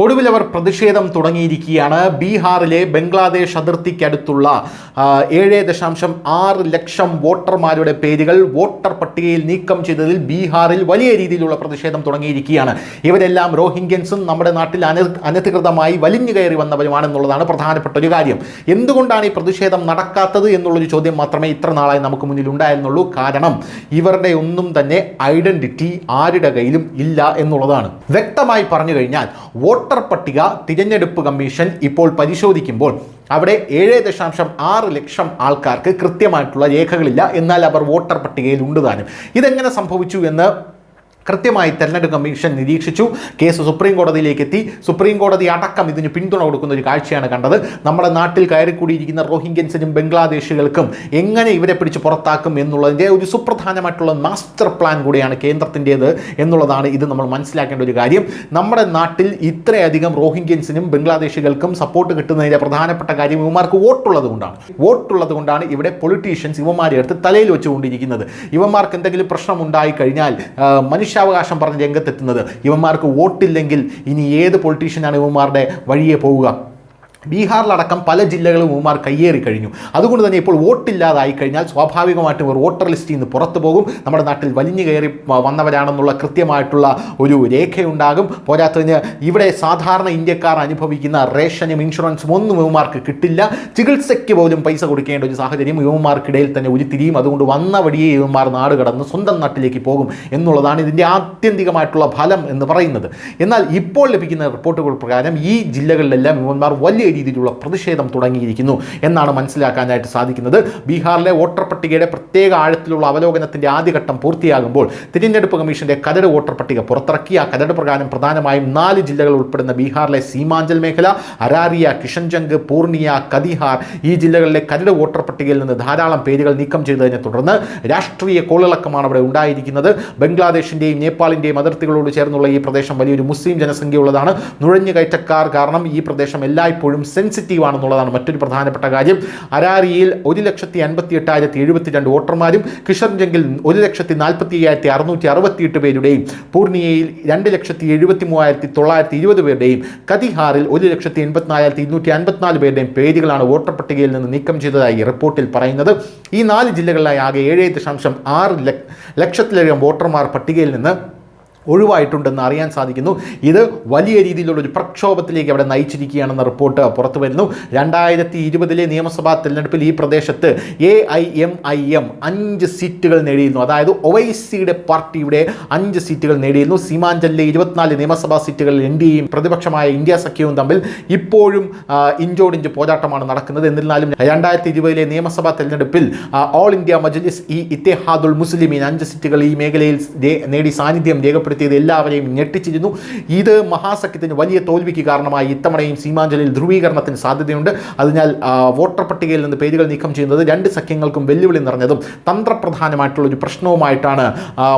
ഒടുവിൽ അവർ പ്രതിഷേധം തുടങ്ങിയിരിക്കുകയാണ്. ബീഹാറിലെ ബംഗ്ലാദേശ് അതിർത്തിക്കടുത്തുള്ള 7.6 ലക്ഷം വോട്ടർമാരുടെ പേരുകൾ വോട്ടർ പട്ടികയിൽ നീക്കം ചെയ്തതിൽ ബീഹാറിൽ വലിയ രീതിയിലുള്ള പ്രതിഷേധം തുടങ്ങിയിരിക്കുകയാണ്. ഇവരെല്ലാം റോഹിംഗ്യൻസും നമ്മുടെ നാട്ടിൽ അനധികൃതമായി വലിഞ്ഞു കയറി വന്നവരുമാണെന്നുള്ളതാണ് പ്രധാനപ്പെട്ട ഒരു കാര്യം. എന്തുകൊണ്ടാണ് ഈ പ്രതിഷേധം നടക്കാത്തത് എന്നുള്ളൊരു ചോദ്യം മാത്രമേ ഇത്ര നാളായി നമുക്ക് മുന്നിൽ ഉണ്ടായിരുന്നുള്ളൂ. കാരണം ഇവരുടെ ഒന്നും തന്നെ ഐഡന്റിറ്റി ആരുടെ കയ്യിലും ഇല്ല എന്നുള്ളതാണ്. വ്യക്തമായി പറഞ്ഞു കഴിഞ്ഞാൽ വോട്ടർ പട്ടിക തിരഞ്ഞെടുപ്പ് കമ്മീഷൻ ഇപ്പോൾ പരിശോധിക്കുമ്പോൾ അവിടെ 7.6 ലക്ഷം ആൾക്കാർക്ക് കൃത്യമായിട്ടുള്ള രേഖകളില്ല, എന്നാൽ അവർ വോട്ടർ പട്ടികയിൽ ഉണ്ട് താനും. ഇതെങ്ങനെ സംഭവിച്ചു എന്ന് കൃത്യമായി തെരഞ്ഞെടുപ്പ് കമ്മീഷൻ നിരീക്ഷിച്ചു. കേസ് സുപ്രീം കോടതിയിലേക്ക് എത്തി. സുപ്രീം കോടതി അടക്കം ഇതിന് പിന്തുണ കൊടുക്കുന്ന ഒരു കാഴ്ചയാണ് കണ്ടത്. നമ്മുടെ നാട്ടിൽ കയറിക്കൂടിയിരിക്കുന്ന റോഹിംഗ്യൻസിനും ബംഗ്ലാദേശികൾക്കും എങ്ങനെ ഇവരെ പിടിച്ച് പുറത്താക്കും എന്നുള്ളതിൻ്റെ ഒരു സുപ്രധാനമായിട്ടുള്ള മാസ്റ്റർ പ്ലാൻ കൂടിയാണ് കേന്ദ്രത്തിൻ്റേത് എന്നുള്ളതാണ് ഇത് നമ്മൾ മനസ്സിലാക്കേണ്ട ഒരു കാര്യം. നമ്മുടെ നാട്ടിൽ ഇത്രയധികം റോഹിംഗ്യൻസിനും ബംഗ്ലാദേശികൾക്കും സപ്പോർട്ട് കിട്ടുന്നതിൻ്റെ പ്രധാനപ്പെട്ട കാര്യം ഇവന്മാർക്ക് വോട്ടുള്ളത് കൊണ്ടാണ് ഇവിടെ പൊളിറ്റീഷ്യൻസ് ഇവന്മാരെ അടുത്ത് തലയിൽ വെച്ചുകൊണ്ടിരിക്കുന്നത്. ഇവന്മാർക്ക് എന്തെങ്കിലും പ്രശ്നം ഉണ്ടായി കഴിഞ്ഞാൽ മനുഷ്യാവകാശം പറഞ്ഞ് രംഗത്തെത്തുന്നത്. ഇവന്മാർക്ക് വോട്ടില്ലെങ്കിൽ ഇനി ഏത് പൊളിറ്റീഷ്യനാണ് ഇവന്മാരുടെ വഴിയെ പോവുക? ബീഹാറിലടക്കം പല ജില്ലകളും ഇവന്മാർ കയ്യേറി കഴിഞ്ഞു. അതുകൊണ്ട് തന്നെ ഇപ്പോൾ വോട്ടില്ലാതായി കഴിഞ്ഞാൽ സ്വാഭാവികമായിട്ടും ഒരു വോട്ടർ ലിസ്റ്റിൽ നിന്ന് പുറത്തു പോകും. നമ്മുടെ നാട്ടിൽ വലിഞ്ഞു കയറി വന്നവരാണെന്നുള്ള കൃത്യമായിട്ടുള്ള ഒരു രേഖയുണ്ടാകും. പോരാത്തതിന് ഇവിടെ സാധാരണ ഇന്ത്യക്കാർ അനുഭവിക്കുന്ന റേഷനും ഇൻഷുറൻസും ഒന്നും ഇവന്മാർക്ക് കിട്ടില്ല. ചികിത്സയ്ക്ക് പോലും പൈസ കൊടുക്കേണ്ട ഒരു സാഹചര്യം ഇവന്മാർക്കിടയിൽ തന്നെ ഉരുത്തിരിയും. അതുകൊണ്ട് വന്ന വഴിയെ ഇവന്മാർ നാട് കടന്ന് സ്വന്തം നാട്ടിലേക്ക് പോകും എന്നുള്ളതാണ് ഇതിൻ്റെ ആത്യന്തികമായിട്ടുള്ള ഫലം എന്ന് പറയുന്നത്. എന്നാൽ ഇപ്പോൾ ലഭിക്കുന്ന റിപ്പോർട്ടുകൾ പ്രകാരം ഈ ജില്ലകളിലെല്ലാം ഇവന്മാർ വലിയ രീതിയിലുള്ള പ്രതിഷേധം തുടങ്ങിയിരിക്കുന്നു എന്നാണ് മനസ്സിലാക്കാനായിട്ട് സാധിക്കുന്നത്. ബീഹാറിലെ വോട്ടർ പട്ടികയുടെ പ്രത്യേക ആഴത്തിലുള്ള അവലോകനത്തിന്റെ ആദ്യഘട്ടം പൂർത്തിയാകുമ്പോൾ തിരഞ്ഞെടുപ്പ് കമ്മീഷന്റെ കരട് വോട്ടർ പട്ടിക പുറത്തിറക്കി. ആ കരട് പ്രകാരം പ്രധാനമായും 4 ജില്ലകൾ ഉൾപ്പെടുന്ന ബീഹാറിലെ സീമാഞ്ചൽ മേഖല, അരാരിയ, കിഷൻജംഗ്, പൂർണിയ, കതിഹാർ ഈ ജില്ലകളിലെ കരട് വോട്ടർ പട്ടികയിൽ നിന്ന് ധാരാളം പേരുകൾ നീക്കം ചെയ്തതിനെ തുടർന്ന് രാഷ്ട്രീയ കോളിളക്കമാണ് അവിടെ ഉണ്ടായിരിക്കുന്നത്. ബംഗ്ലാദേശിന്റെയും നേപ്പാളിന്റെയും അതിർത്തികളോട് ചേർന്നുള്ള ഈ പ്രദേശം വലിയൊരു മുസ്ലിം ജനസംഖ്യയുള്ളതാണ്. നുഴഞ്ഞുകയറ്റക്കാർ കാരണം ഈ പ്രദേശം എല്ലായ്പ്പോഴും സെൻസിറ്റീവ് ആണെന്നുള്ളതാണ് മറ്റൊരു പ്രധാനപ്പെട്ട കാര്യം. അരാരിയിൽ 1,58,072 വോട്ടർമാരും കിഷൻജംഗിൽ 1,45,668 പേരുടെയും പൂർണിയയിൽ 2,73,920 പേരുടെയും കതിഹാറിൽ 1,84,254 പേരുടെയും പേരുകളാണ് വോട്ടർ പട്ടികയിൽ നിന്ന് നീക്കം ചെയ്തതായി റിപ്പോർട്ടിൽ പറയുന്നത്. ഈ 4 ജില്ലകളിലായി ആകെ 7.6 ലക്ഷത്തിലധികം വോട്ടർമാർ പട്ടികയിൽ നിന്ന് ഒഴിവായിട്ടുണ്ടെന്ന് അറിയാൻ സാധിക്കുന്നു. ഇത് വലിയ രീതിയിലുള്ള ഒരു പ്രക്ഷോഭത്തിലേക്ക് അവിടെ നയിച്ചിരിക്കുകയാണെന്ന റിപ്പോർട്ട് പുറത്തു വരുന്നു. 2020 നിയമസഭാ തെരഞ്ഞെടുപ്പിൽ ഈ പ്രദേശത്ത് AIMIM 5 സീറ്റുകൾ നേടിയിരുന്നു. അതായത് ഒവൈസിയുടെ പാർട്ടിയുടെ 5 സീറ്റുകൾ നേടിയിരുന്നു. സീമാഞ്ചലിലെ 24 നിയമസഭാ സീറ്റുകളിൽ NDAയും പ്രതിപക്ഷമായ ഇന്ത്യ സഖ്യവും തമ്മിൽ ഇപ്പോഴും ഇഞ്ചോടിഞ്ച് പോരാട്ടമാണ് നടക്കുന്നത്. എന്നിരുന്നാലും 2020 നിയമസഭാ തെരഞ്ഞെടുപ്പിൽ ഓൾ ഇന്ത്യ മജ്ലിസ് ഇത്തിഹാദുൽ മുസ്ലിമീൻ 5 സീറ്റുകൾ ഈ മേഖലയിൽ നേടി സാന്നിധ്യം രേഖപ്പെടുത്തി എല്ലാവരെയും ഞെട്ടിച്ചിരുന്നു. ഇത് മഹാസഖ്യത്തിന് വലിയ തോൽവിക്ക് കാരണമായി. ഇത്തവണയും സീമാഞ്ചലിൽ ധ്രുവീകരണത്തിന് സാധ്യതയുണ്ട്. അതിനാൽ വോട്ടർ പട്ടികയിൽ നിന്ന് പേരുകൾ നീക്കം ചെയ്യുന്നത് 2 സഖ്യങ്ങൾക്കും വെല്ലുവിളി നിറഞ്ഞതും തന്ത്രപ്രധാനമായിട്ടുള്ള ഒരു പ്രശ്നവുമായിട്ടാണ്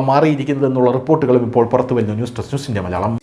മാറിയിരിക്കുന്നത് എന്നുള്ള റിപ്പോർട്ടുകളും ഇപ്പോൾ പുറത്തു വരുന്നു. News desk news India Malayalam.